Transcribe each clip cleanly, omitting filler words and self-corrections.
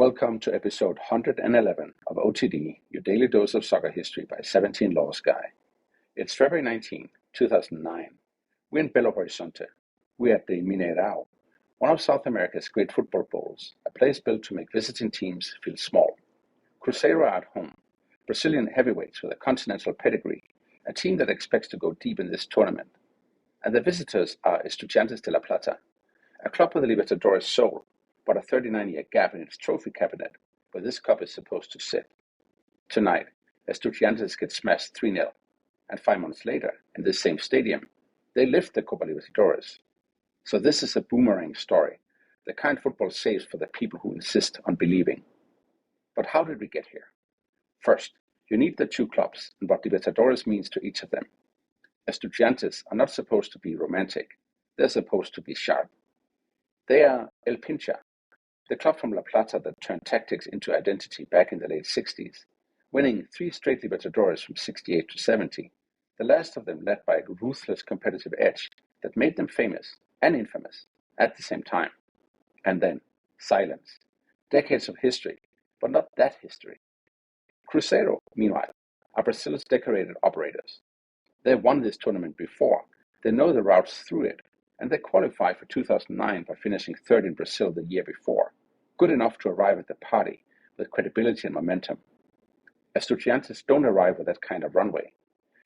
Welcome to episode 111 of OTD, your daily dose of soccer history by 17 Laws Guy. It's February 19, 2009. We're in Belo Horizonte. We're at the Mineirão, one of South America's great football bowls, a place built to make visiting teams feel small. Cruzeiro are at home, Brazilian heavyweights with a continental pedigree, a team that expects to go deep in this tournament. And the visitors are Estudiantes de La Plata, a club with a Libertadores soul, but a 39-year gap in its trophy cabinet where this cup is supposed to sit. Tonight, Estudiantes get smashed 3-0, and 5 months later, in this same stadium, they lift the Copa Libertadores. So this is a boomerang story, the kind football saves for the people who insist on believing. But how did we get here? First, you need the two clubs and what Libertadores means to each of them. Estudiantes are not supposed to be romantic, they're supposed to be sharp. They are El Pincha, the club from La Plata that turned tactics into identity back in the late 60s, winning 3 straight Libertadores from 68 to 70, the last of them led by a ruthless competitive edge that made them famous and infamous at the same time. And then, silence. Decades of history, but not that history. Cruzeiro, meanwhile, are Brazil's decorated operators. They've won this tournament before, they know the routes through it, and they qualified for 2009 by finishing third in Brazil the year before, good enough to arrive at the party with credibility and momentum. Estudiantes don't arrive with that kind of runway.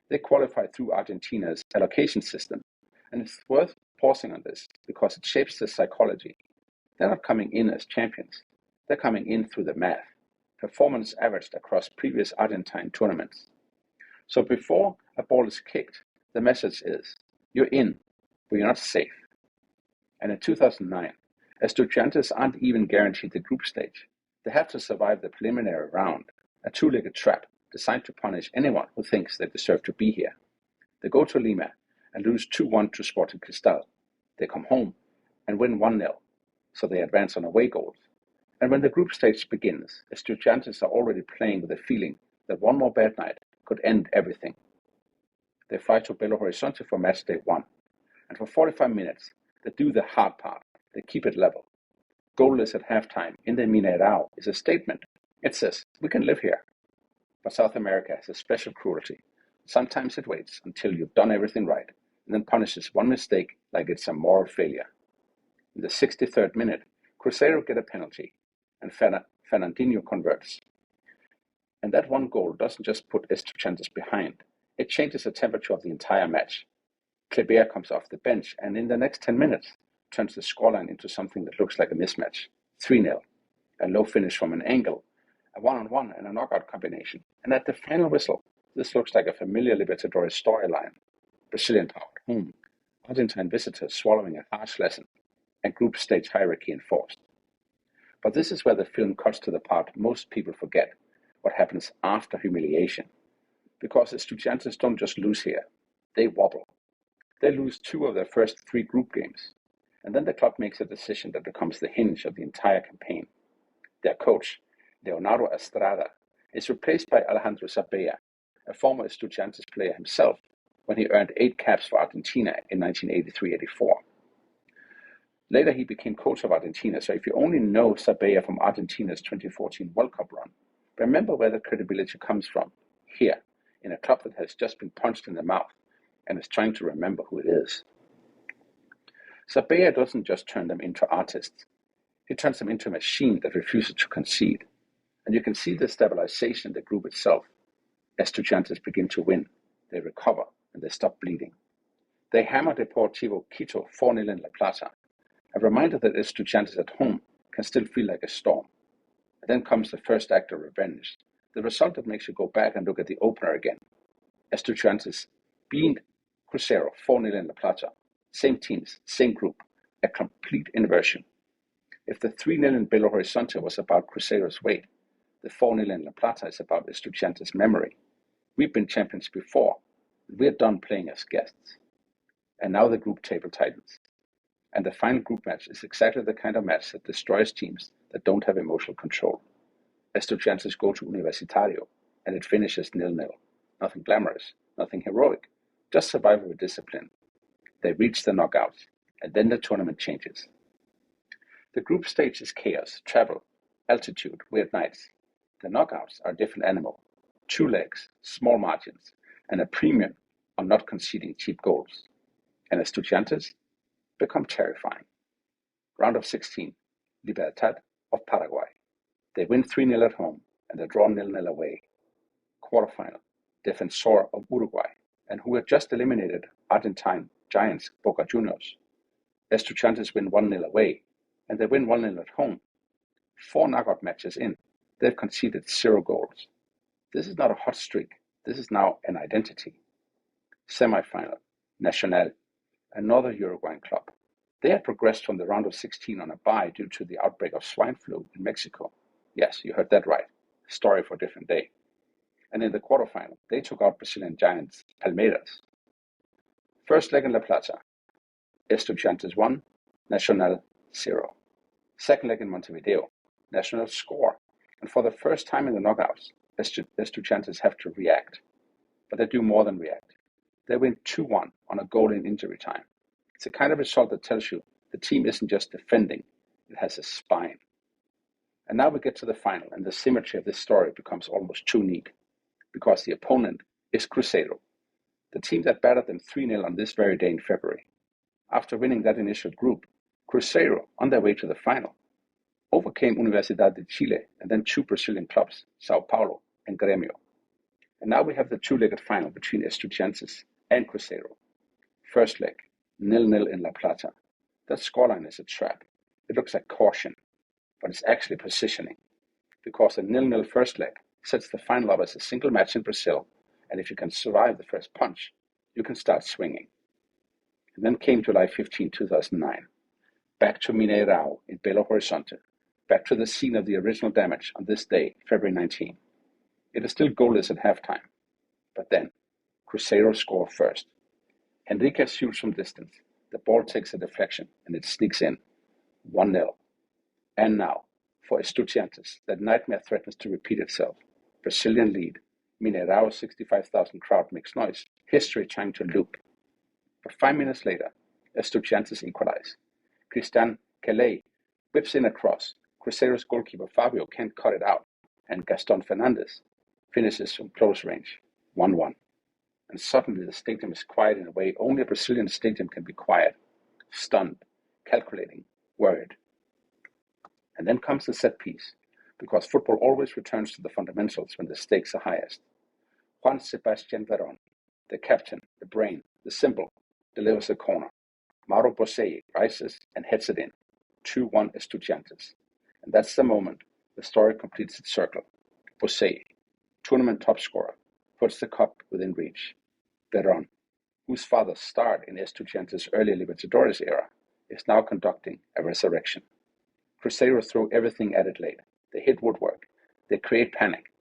They qualify through Argentina's allocation system, and it's worth pausing on this because it shapes the psychology. They're not coming in as champions. They're coming in through the math, performance averaged across previous Argentine tournaments. So before a ball is kicked, the message is, you're in, but you're not safe. And in 2009, Estudiantes aren't even guaranteed the group stage. They have to survive the preliminary round, a two-legged trap designed to punish anyone who thinks they deserve to be here. They go to Lima and lose 2-1 to Sporting Cristal. They come home and win 1-0, so they advance on away goals. And when the group stage begins, Estudiantes are already playing with the feeling that one more bad night could end everything. They fly to Belo Horizonte for match day 1, and for 45 minutes, they do the hard part. They keep it level. Goalless at halftime in the Mineirão is a statement. It says, we can live here. But South America has a special cruelty. Sometimes it waits until you've done everything right, and then punishes one mistake like it's a moral failure. In the 63rd minute, Cruzeiro get a penalty, and Fernandinho converts. And that one goal doesn't just put Estudiantes behind, it changes the temperature of the entire match. Kleber comes off the bench, and in the next 10 minutes, turns the scoreline into something that looks like a mismatch. 3-0, a low finish from an angle, a one-on-one and a knockout combination. And at the final whistle, this looks like a familiar Libertadores storyline. Brazilian power at home, Argentine visitors swallowing a harsh lesson, and group stage hierarchy enforced. But this is where the film cuts to the part most people forget, what happens after humiliation. Because Estudiantes don't just lose here, they wobble. They lose 2 of their first 3 group games, and then the club makes a decision that becomes the hinge of the entire campaign. Their coach, Leonardo Estrada, is replaced by Alejandro Sabella, a former Estudiantes player himself, when he earned 8 caps for Argentina in 1983-84. Later he became coach of Argentina, so if you only know Sabella from Argentina's 2014 World Cup run, remember where the credibility comes from, here, in a club that has just been punched in the mouth and is trying to remember who it is. Sabella doesn't just turn them into artists. He turns them into a machine that refuses to concede. And you can see the stabilization in the group itself. Estudiantes begin to win. They recover and they stop bleeding. They hammer Deportivo Quito 4-0 in La Plata, a reminder that Estudiantes at home can still feel like a storm. And then comes the first act of revenge, the result that makes you go back and look at the opener again. Estudiantes beat Cruzeiro 4-0 in La Plata. Same teams, same group, a complete inversion. If the 3-0 in Belo Horizonte was about Cruzeiro's weight, the 4-0 in La Plata is about Estudiantes' memory. We've been champions before, and we're done playing as guests. And now the group table tightens. And the final group match is exactly the kind of match that destroys teams that don't have emotional control. Estudiantes go to Universitario, and it finishes 0-0. Nothing glamorous, nothing heroic, just survival with discipline. They reach the knockouts, and then the tournament changes. The group stage is chaos, travel, altitude, weird nights. The knockouts are a different animal. 2 legs, small margins, and a premium on not conceding cheap goals. And Estudiantes become terrifying. Round of 16, Libertad of Paraguay. They win 3-0 at home and they draw 0-0 away. Quarterfinal, Defensor of Uruguay, and who had just eliminated Argentine giants Boca Juniors. Estudiantes win 1-0 away, and they win 1-0 at home. 4 knockout matches in, they've conceded 0 goals. This is not a hot streak, this is now an identity. Semi-final, Nacional, another Uruguayan club. They had progressed from the round of 16 on a bye due to the outbreak of swine flu in Mexico. Yes, you heard that right. Story for a different day. And in the quarterfinal, they took out Brazilian giants Palmeiras. First leg in La Plata, Estudiantes 1, Nacional 0. Second leg in Montevideo, Nacional score, and for the first time in the knockouts, Estudiantes have to react. But they do more than react. They win 2-1 on a goal in injury time. It's a kind of result that tells you the team isn't just defending, it has a spine. And now we get to the final, and the symmetry of this story becomes almost too neat, because the opponent is Cruzeiro, the team that battered them 3-0 on this very day in February. After winning that initial group, Cruzeiro, on their way to the final, overcame Universidad de Chile and then 2 Brazilian clubs, Sao Paulo and Grêmio. And now we have the 2-legged final between Estudiantes and Cruzeiro. First leg, 0-0 in La Plata. That scoreline is a trap. It looks like caution, but it's actually positioning, because the 0-0 first leg sets the final up as a single match in Brazil, and if you can survive the first punch, you can start swinging. And then came July 15, 2009. Back to Mineirão in Belo Horizonte, back to the scene of the original damage on this day, February 19. It is still goalless at halftime, but then Cruzeiro score first. Henrique shoots from distance, the ball takes a deflection, and it sneaks in, 1-0. And now, for Estudiantes, that nightmare threatens to repeat itself. Brazilian lead, Mineirão's 65,000 crowd makes noise, history trying to loop. But 5 minutes later, Estudiantes equalize. Cristian Kelly whips in a cross. Cruzeiro's goalkeeper Fabio can't cut it out, and Gaston Fernandes finishes from close range, 1-1. And suddenly the stadium is quiet in a way only a Brazilian stadium can be quiet, stunned, calculating, worried. And then comes the set piece, because football always returns to the fundamentals when the stakes are highest. Juan Sebastian Veron, the captain, the brain, the symbol, delivers a corner. Mauro Bossei rises and heads it in, 2-1 Estudiantes. And that's the moment the story completes its circle. Bossei, tournament top scorer, puts the cup within reach. Veron, whose father starred in Estudiantes' early Libertadores era, is now conducting a resurrection. Cruzeiro throw everything at it late. They hit woodwork. They create panic,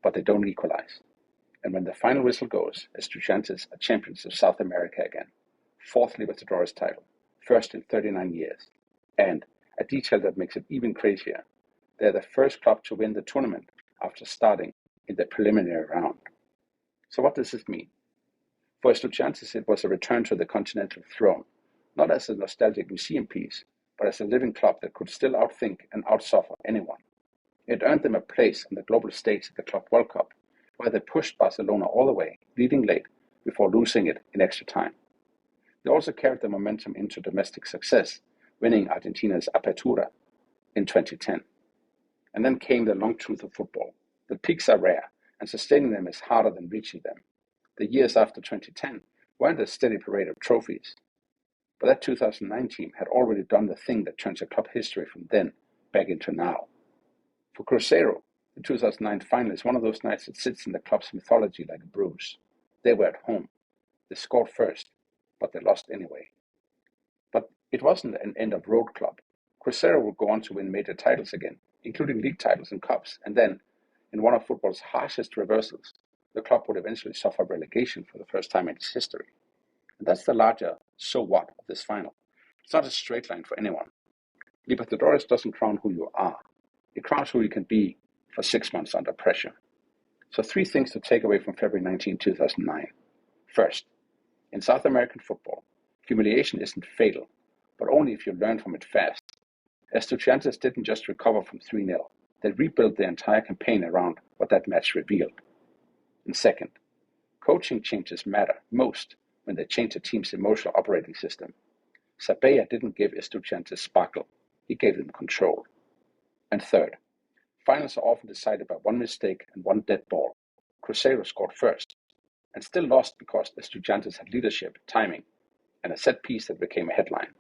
but they don't equalize. And when the final whistle goes, Estudiantes are champions of South America again. 4th Libertadores title, first in 39 years. And, a detail that makes it even crazier, they're the first club to win the tournament after starting in the preliminary round. So what does this mean? For Estudiantes, it was a return to the continental throne, not as a nostalgic museum piece, but as a living club that could still outthink and outsuffer anyone. It earned them a place on the global stage at the Club World Cup, where they pushed Barcelona all the way, leading late, before losing it in extra time. They also carried the momentum into domestic success, winning Argentina's Apertura in 2010. And then came the long truth of football. The peaks are rare, and sustaining them is harder than reaching them. The years after 2010 weren't a steady parade of trophies. But that 2009 team had already done the thing that turns a club history from then back into now. For Cruzeiro, the 2009 final is one of those nights that sits in the club's mythology like a bruise. They were at home. They scored first, but they lost anyway. But it wasn't an end-of-road club. Cruzeiro would go on to win major titles again, including league titles and cups, and then, in one of football's harshest reversals, the club would eventually suffer relegation for the first time in its history. And that's the larger so what of this final. It's not a straight line for anyone. Libertadores doesn't crown who you are. It crowns who you can be for 6 months under pressure. So 3 things to take away from February 19, 2009. First, in South American football, humiliation isn't fatal, but only if you learn from it fast. Estudiantes didn't just recover from 3-0. They rebuilt the entire campaign around what that match revealed. And second, coaching changes matter most when they change a team's emotional operating system. Sabella didn't give Estudiantes sparkle, he gave them control. And third, finals are often decided by one mistake and one dead ball. Cruzeiro scored first, and still lost because Estudiantes had leadership, timing, and a set piece that became a headline.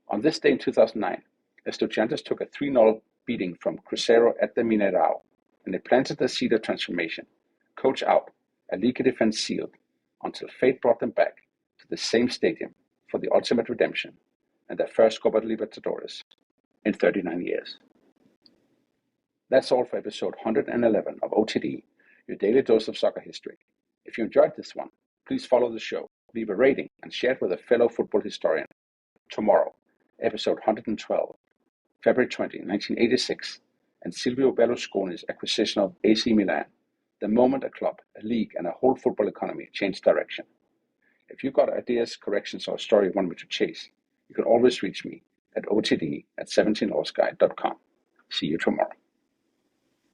On this day in 2009, Estudiantes took a 3-0 beating from Cruzeiro at the Mineirão, and they planted the seed of transformation. Coach out, a league defense sealed, until fate brought them back to the same stadium for the ultimate redemption and their first Copa Libertadores in 39 years. That's all for episode 111 of OTD, your daily dose of soccer history. If you enjoyed this one, please follow the show, leave a rating, and share it with a fellow football historian. Tomorrow, episode 112, February 20, 1986, and Silvio Berlusconi's acquisition of AC Milan, the moment a club, a league, and a whole football economy changed direction. If you've got ideas, corrections, or a story you want me to chase, you can always reach me at otd@17lawsguy.com. See you tomorrow.